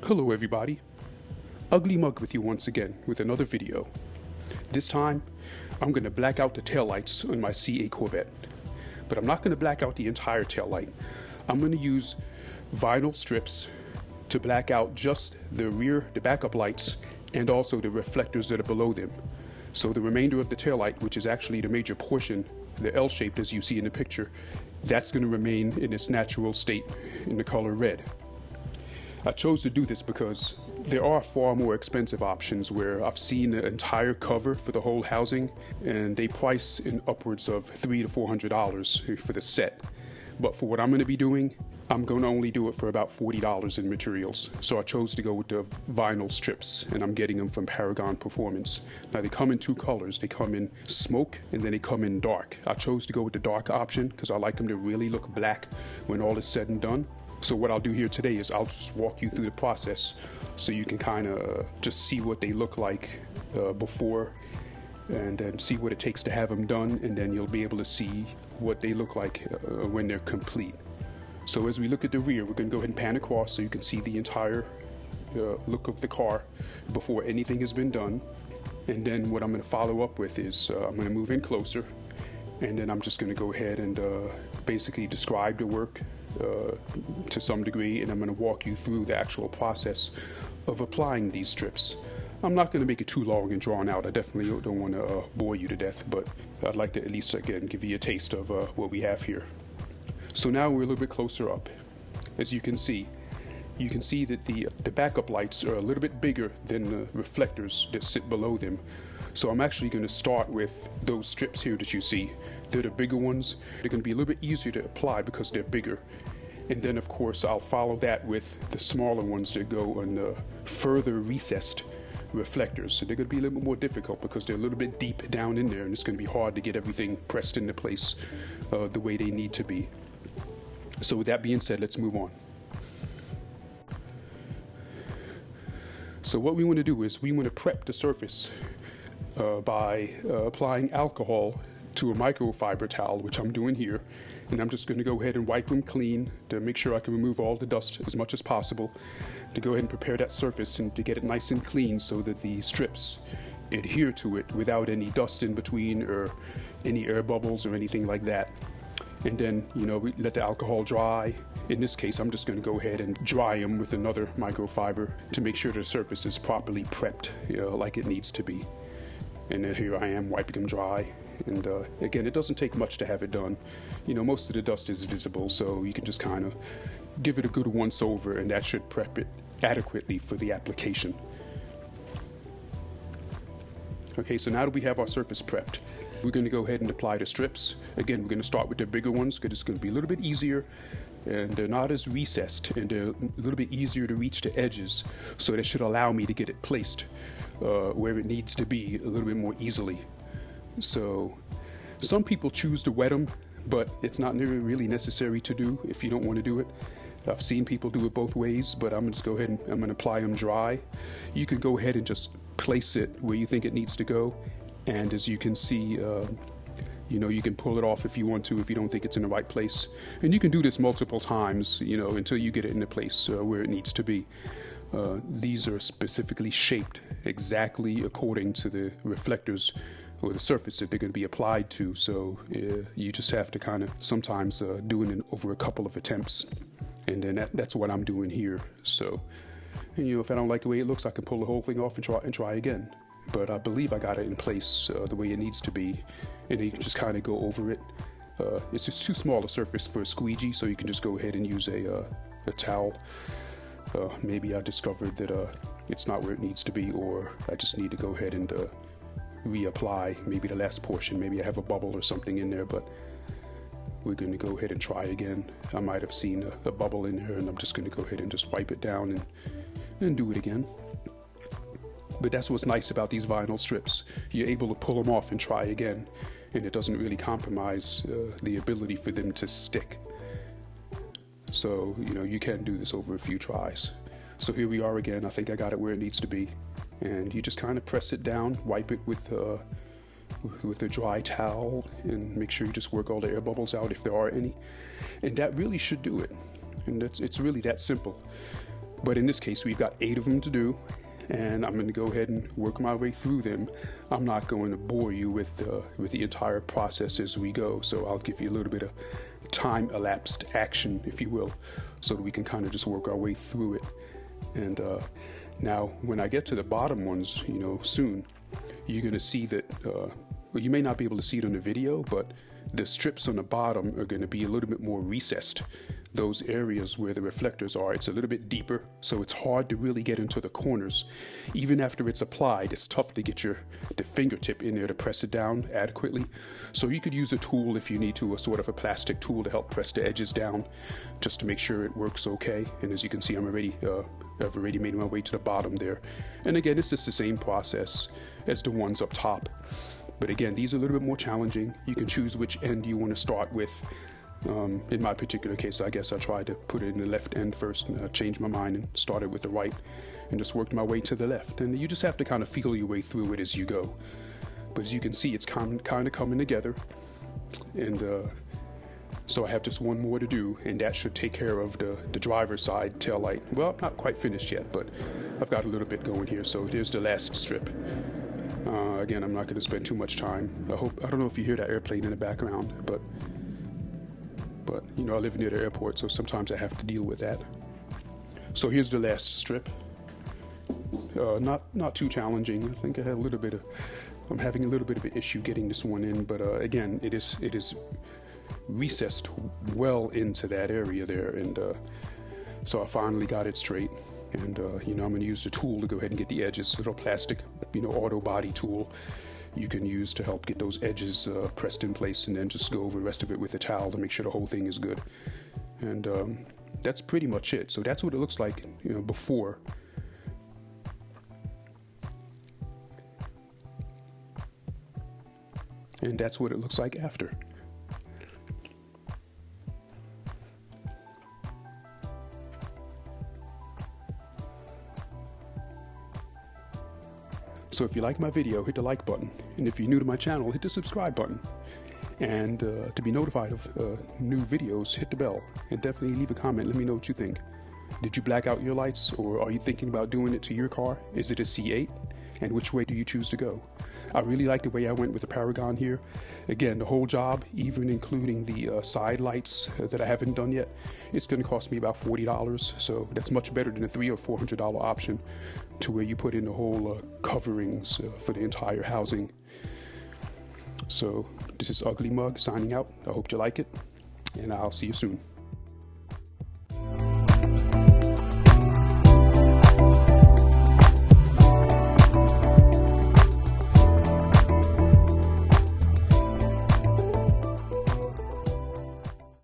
Hello everybody, Ugly Mug with you once again with another video. This time, I'm going to black out the taillights on my C8 Corvette. But I'm not going to black out the entire taillight. I'm going to use vinyl strips to black out just the rear, the backup lights, and also the reflectors that are below them. So the remainder of the taillight, which is actually the major portion, the L-shaped as you see in the picture, that's going to remain in its natural state in the color red. I chose to do this because there are far more expensive options where I've seen the entire cover for the whole housing and they price in upwards of $300 to $400 for the set. But for what I'm going to be doing, I'm going to only do it for about $40 in materials. So I chose to go with the vinyl strips, and I'm getting them from Paragon Performance. Now they come in two colors. They come in smoke and then they come in dark. I chose to go with the dark option because I like them to really look black when all is said and done. So what I'll do here today is I'll just walk you through the process so you can kind of just see what they look like before, and then see what it takes to have them done, and then you'll be able to see what they look like when they're complete. So as we look at the rear, we're going to go ahead and pan across so you can see the entire look of the car before anything has been done. And then what I'm going to follow up with is I'm going to move in closer, and then I'm just going to go ahead and basically describe the work to some degree, and I'm going to walk you through the actual process of applying these strips. I'm not going to make it too long and drawn out. I definitely don't want to bore you to death, but I'd like to at least again give you a taste of what we have here. So now we're a little bit closer up. As you can see that the backup lights are a little bit bigger than the reflectors that sit below them. So I'm actually going to start with those strips here that you see. They're the bigger ones. They're going to be a little bit easier to apply because they're bigger. And then of course I'll follow that with the smaller ones that go on the further recessed reflectors. So they're going to be a little bit more difficult because they're a little bit deep down in there, and it's going to be hard to get everything pressed into place the way they need to be. So with that being said, let's move on. So what we want to do is we want to prep the surface by applying alcohol to a microfiber towel, which I'm doing here, and I'm just going to go ahead and wipe them clean to make sure I can remove all the dust as much as possible, to go ahead and prepare that surface and to get it nice and clean so that the strips adhere to it without any dust in between or any air bubbles or anything like that. And then, we let the alcohol dry. In this case, I'm just going to go ahead and dry them with another microfiber to make sure the surface is properly prepped like it needs to be. And then here I am wiping them dry. And again, it doesn't take much to have it done. Most of the dust is visible, so you can just kind of give it a good once over, and that should prep it adequately for the application. Okay, so now that we have our surface prepped, we're going to go ahead and apply the strips. Again, we're going to start with the bigger ones because it's going to be a little bit easier, and they're not as recessed, and they're a little bit easier to reach the edges, so that should allow me to get it placed where it needs to be a little bit more easily. So some people choose to wet them, but it's not really necessary to do if you don't want to do it. I've seen people do it both ways, but I'm going to just go ahead and I'm going to apply them dry. You can go ahead and just place it where you think it needs to go, and as you can see, you can pull it off if you want to, if you don't think it's in the right place. And you can do this multiple times, until you get it in the place where it needs to be. These are specifically shaped exactly according to the reflectors or the surface that they're going to be applied to. So you just have to kind of sometimes do it over a couple of attempts. And then that's what I'm doing here. So, and, if I don't like the way it looks, I can pull the whole thing off and try again. But I believe I got it in place the way it needs to be. And then you can just kind of go over it. It's just too small a surface for a squeegee, so you can just go ahead and use a towel. Maybe I discovered that it's not where it needs to be, or I just need to go ahead and reapply maybe the last portion. Maybe I have a bubble or something in there, but we're going to go ahead and try again. I might have seen a bubble in there, and I'm just going to go ahead and just wipe it down and do it again. But that's what's nice about these vinyl strips. You're able to pull them off and try again, and it doesn't really compromise the ability for them to stick. So, you can do this over a few tries. So here we are again. I think I got it where it needs to be. And you just kind of press it down, wipe it with a dry towel, and make sure you just work all the air bubbles out if there are any. And that really should do it. And it's really that simple. But in this case, we've got 8 of them to do, and I'm going to go ahead and work my way through them. I'm not going to bore you with the entire process as we go, so I'll give you a little bit of time elapsed action, if you will, so that we can kind of just work our way through it. And now, when I get to the bottom ones, soon, you're going to see that, well, you may not be able to see it on the video, but the strips on the bottom are going to be a little bit more recessed. Those areas where the reflectors are, it's a little bit deeper, so it's hard to really get into the corners. Even after it's applied, it's tough to get the fingertip in there to press it down adequately. So you could use a tool if you need to, a sort of a plastic tool to help press the edges down, just to make sure it works okay. And as you can see, I've already made my way to the bottom there. And again, it's just the same process as the ones up top. But again, these are a little bit more challenging. You can choose which end you want to start with. In my particular case, I guess I tried to put it in the left end first, and I changed my mind and started with the right and just worked my way to the left. And you just have to kind of feel your way through it as you go. But as you can see, it's kind of coming together. And so I have just one more to do, and that should take care of the driver's side tail light. Well, I'm not quite finished yet, but I've got a little bit going here. So here's the last strip. Again, I'm not going to spend too much time. I don't know if you hear that airplane in the background, but I live near the airport, so sometimes I have to deal with that. So here's the last strip. Not too challenging. I think I'm having a little bit of an issue getting this one in, but again, it is recessed well into that area there, and so I finally got it straight. And I'm going to use the tool to go ahead and get the edges. A little plastic, auto body tool you can use to help get those edges pressed in place, and then just go over the rest of it with a towel to make sure the whole thing is good. And that's pretty much it. So that's what it looks like, before. And that's what it looks like after. So if you like my video, hit the like button. And if you're new to my channel, hit the subscribe button. And to be notified of new videos, hit the bell. And definitely leave a comment. Let me know what you think. Did you black out your lights, or are you thinking about doing it to your car? Is it a C8? And which way do you choose to go? I really like the way I went with the Paragon here. Again, the whole job, even including the side lights that I haven't done yet, it's going to cost me about $40. So that's much better than a $300 or $400 option, to where you put in the whole coverings for the entire housing. So this is Ugly Mug signing out. I hope you like it, and I'll see you soon.